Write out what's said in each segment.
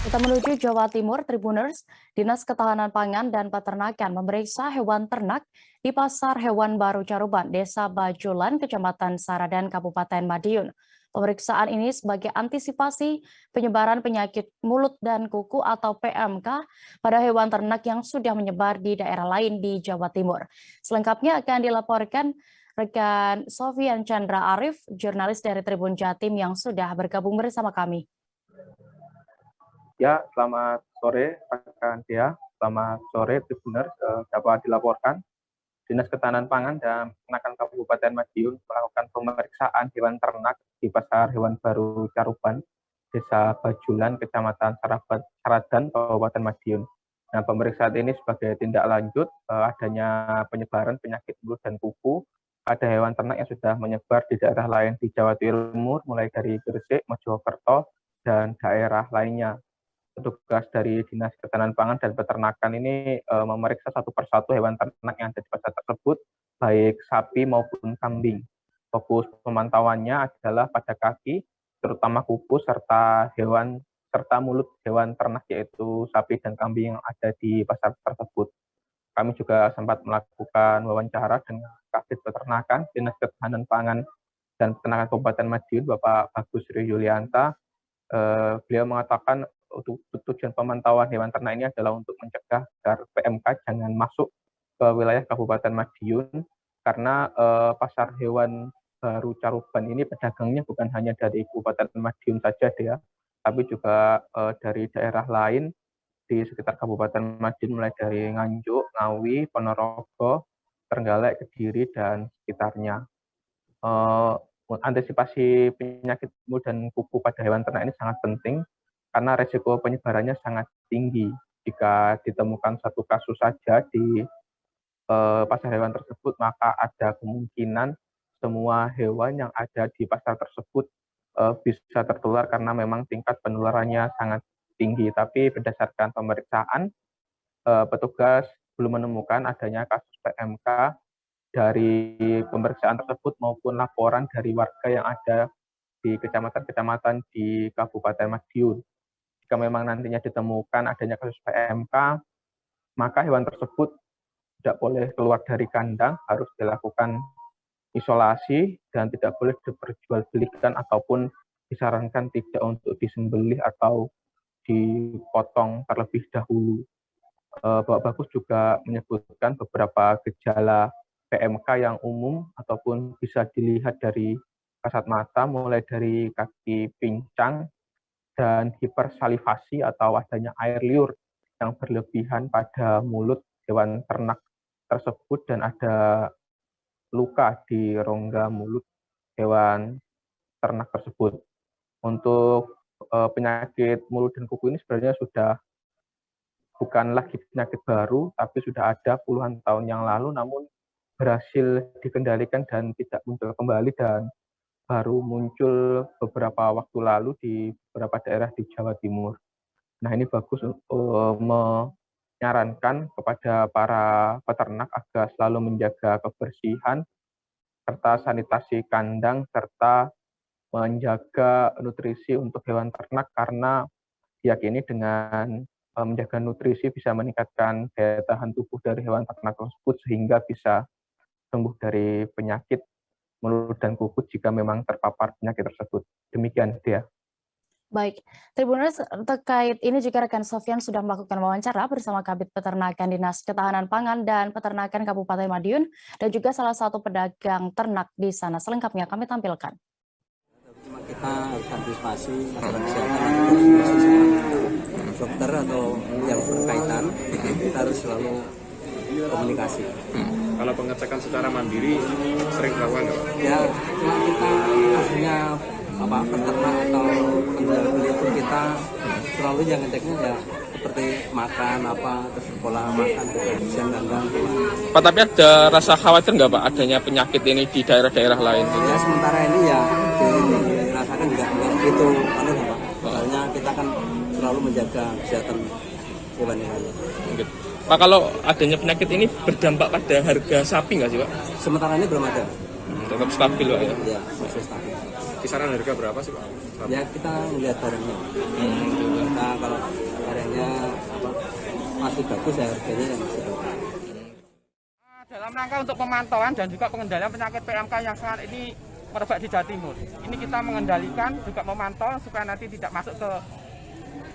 Kita menuju Jawa Timur, Tribuners. Dinas Ketahanan Pangan dan Peternakan memeriksa hewan ternak di Pasar Hewan Baru Caruban, Desa Bajulan, Kecamatan Saradan, Kabupaten Madiun. Pemeriksaan ini sebagai antisipasi penyebaran penyakit mulut dan kuku atau PMK pada hewan ternak yang sudah menyebar di daerah lain di Jawa Timur. Selengkapnya akan dilaporkan rekan Sofian Chandra Arif, jurnalis dari Tribun Jatim yang sudah bergabung bersama kami. Ya, selamat sore rekan Dia. Selamat sore Tribuners. Dapat dilaporkan Dinas Ketahanan Pangan dan Peternakan Kabupaten Madiun melakukan pemeriksaan hewan ternak di Pasar Hewan Baru Caruban, Desa Bajulan, Kecamatan Saradan, Kabupaten Madiun. Nah, pemeriksaan ini sebagai tindak lanjut adanya penyebaran penyakit mulut dan kuku pada hewan ternak yang sudah menyebar di daerah lain di Jawa Timur, mulai dari Gresik, Mojokerto, dan daerah lainnya. Petugas dari Dinas Ketahanan Pangan dan Peternakan ini memeriksa satu persatu hewan ternak yang ada di pasar tersebut, baik sapi maupun kambing. Fokus pemantauannya adalah pada kaki, terutama kuku serta mulut hewan ternak yaitu sapi dan kambing yang ada di pasar tersebut. Kami juga sempat melakukan wawancara dengan Kabid Peternakan Dinas Ketahanan Pangan dan Peternakan Kabupaten Madiun, Bapak Bagus Rio Yulianta. Beliau mengatakan tujuan pemantauan hewan ternak ini adalah untuk mencegah agar PMK jangan masuk ke wilayah Kabupaten Madiun, karena Pasar Hewan Baru Caruban ini pedagangnya bukan hanya dari Kabupaten Madiun saja, tapi juga dari daerah lain di sekitar Kabupaten Madiun, mulai dari Nganjuk, Ngawi, Ponorogo, Trenggalek, Kediri, dan sekitarnya. Antisipasi penyakit mulut dan kuku pada hewan ternak ini sangat penting karena resiko penyebarannya sangat tinggi. Jika ditemukan satu kasus saja di pasar hewan tersebut, maka ada kemungkinan semua hewan yang ada di pasar tersebut bisa tertular karena memang tingkat penularannya sangat tinggi. Tapi berdasarkan pemeriksaan, petugas belum menemukan adanya kasus PMK dari pemeriksaan tersebut maupun laporan dari warga yang ada di kecamatan-kecamatan di Kabupaten Madiun. Jika memang nantinya ditemukan adanya kasus PMK, maka hewan tersebut tidak boleh keluar dari kandang, harus dilakukan isolasi dan tidak boleh diperjualbelikan ataupun disarankan tidak untuk disembelih atau dipotong terlebih dahulu. Bapak Bagus juga menyebutkan beberapa gejala PMK yang umum ataupun bisa dilihat dari kasat mata, mulai dari kaki pincang dan hipersalivasi atau adanya air liur yang berlebihan pada mulut hewan ternak tersebut, dan ada luka di rongga mulut hewan ternak tersebut. Untuk penyakit mulut dan kuku ini sebenarnya sudah bukan lagi penyakit baru, tapi sudah ada puluhan tahun yang lalu, namun berhasil dikendalikan dan tidak muncul kembali, dan baru muncul beberapa waktu lalu di beberapa daerah di Jawa Timur. Nah, ini bagus menyarankan kepada para peternak agar selalu menjaga kebersihan serta sanitasi kandang serta menjaga nutrisi untuk hewan ternak, karena diyakini dengan menjaga nutrisi bisa meningkatkan daya tahan tubuh dari hewan ternak tersebut sehingga bisa sembuh dari penyakit mulut dan kuku jika memang terpapar penyakit tersebut. Demikian, Dia. Baik, Tribuners, terkait ini juga rekan Sofian sudah melakukan wawancara bersama Kabid Peternakan Dinas Ketahanan Pangan dan Peternakan Kabupaten Madiun dan juga salah satu pedagang ternak di sana. Selengkapnya kami tampilkan. Kita harus antisipasi masalah kesehatan, harus dokter atau yang berkaitan, kita harus selalu komunikasi. Kalau pengecekan secara mandiri sering dilakukan nggak? Ya, cuma kita punya peternak atau penjual beli pun kita selalu yang ngeceknya ya seperti makan terus pola makan siang dan malam. Pak, tapi ada rasa khawatir nggak Pak adanya penyakit ini di daerah-daerah lain? Ya sementara ini ya dirasakan nggak begitu Pak. Soalnya kita kan selalu menjaga kesehatan hewan-hewan. Pak, kalau adanya penyakit ini berdampak pada harga sapi nggak sih Pak? Sementara ini belum ada. Tetap stabil Pak ya. Ya masih stabil. Kisaran harga berapa sih Pak? Ya kita melihat barangnya. Kita kalau barangnya masih bagus ya harganya yang masih bagus. Dalam rangka untuk pemantauan dan juga pengendalian penyakit PMK yang saat ini merebak di Jawa Timur. Ini kita mengendalikan, juga memantau supaya nanti tidak masuk ke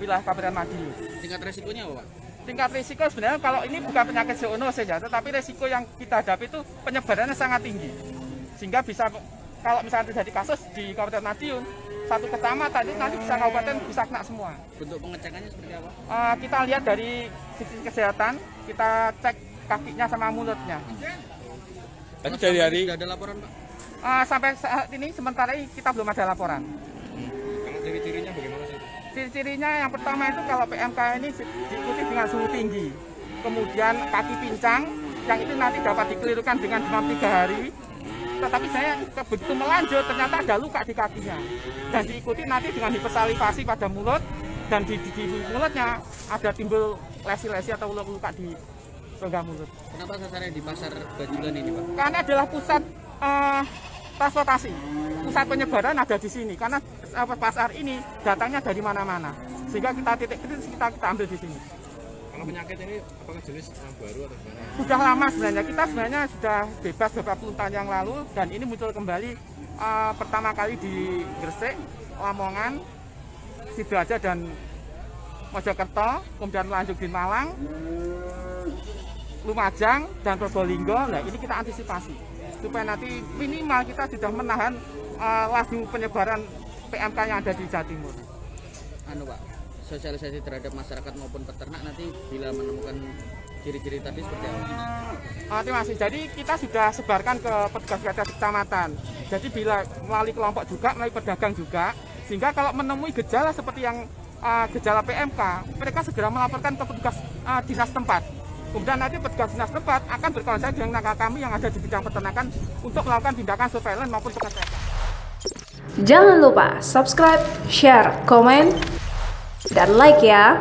wilayah Kabupaten Madiun. Tingkat resikonya apa Pak? Tingkat risiko sebenarnya kalau ini bukan penyakit zoonosis ya, tetapi risiko yang kita hadapi itu penyebarannya sangat tinggi. Sehingga bisa, kalau misalnya terjadi kasus di Kabupaten Madiun, satu kecamatan itu nanti bisa kabupaten bisa kena semua. Bentuk pengecekannya seperti apa? Kita lihat dari sisi kesehatan, kita cek kakinya sama mulutnya. Tapi dari hari Sudah ada laporan Pak? Sampai saat ini sementara ini kita belum ada laporan. Kalau ciri-cirinya bagaimana sih? Ciri-cirinya yang pertama itu kalau PMK ini diikuti dengan suhu tinggi, kemudian kaki pincang, yang itu nanti dapat dikelirukan dengan demam 3 hari. Tetapi saya begitu melanjut ternyata ada luka di kakinya, dan diikuti nanti dengan hipersalivasi pada mulut, dan di mulutnya ada timbul lesi-lesi atau luka di rongga mulut. Kenapa sasarannya di pasar Bajulan ini Pak? Karena adalah pusat transportasi, pusat penyebaran ada di sini. Karena pasar ini datangnya dari mana-mana, sehingga kita titik kritis kita ambil di sini. Kalau penyakit ini apakah jenis yang baru atau gimana? Sudah lama sebenarnya, kita sebenarnya sudah bebas beberapa puluh tahun yang lalu, dan ini muncul kembali pertama kali di Gresik, Lamongan, Sidoarjo dan Mojokerto, kemudian lanjut di Malang, Lumajang dan Probolinggo. Nah, ini kita antisipasi supaya nanti minimal kita sudah menahan laju penyebaran PMK yang ada di Jawa Timur. Anu Pak, sosialisasi terhadap masyarakat maupun peternak nanti bila menemukan ciri-ciri tadi seperti apa? Terima kasih. Jadi kita sudah sebarkan ke petugas kecamatan. Jadi bila melalui kelompok juga, melalui pedagang juga, sehingga kalau menemui gejala seperti yang gejala PMK, mereka segera melaporkan ke petugas dinas tempat. Kemudian nanti petugas dinas tempat akan berkoordinasi dengan tenaga kami yang ada di bidang peternakan untuk melakukan tindakan surveillance maupun pengecekan. Jangan lupa subscribe, share, komen, dan like ya.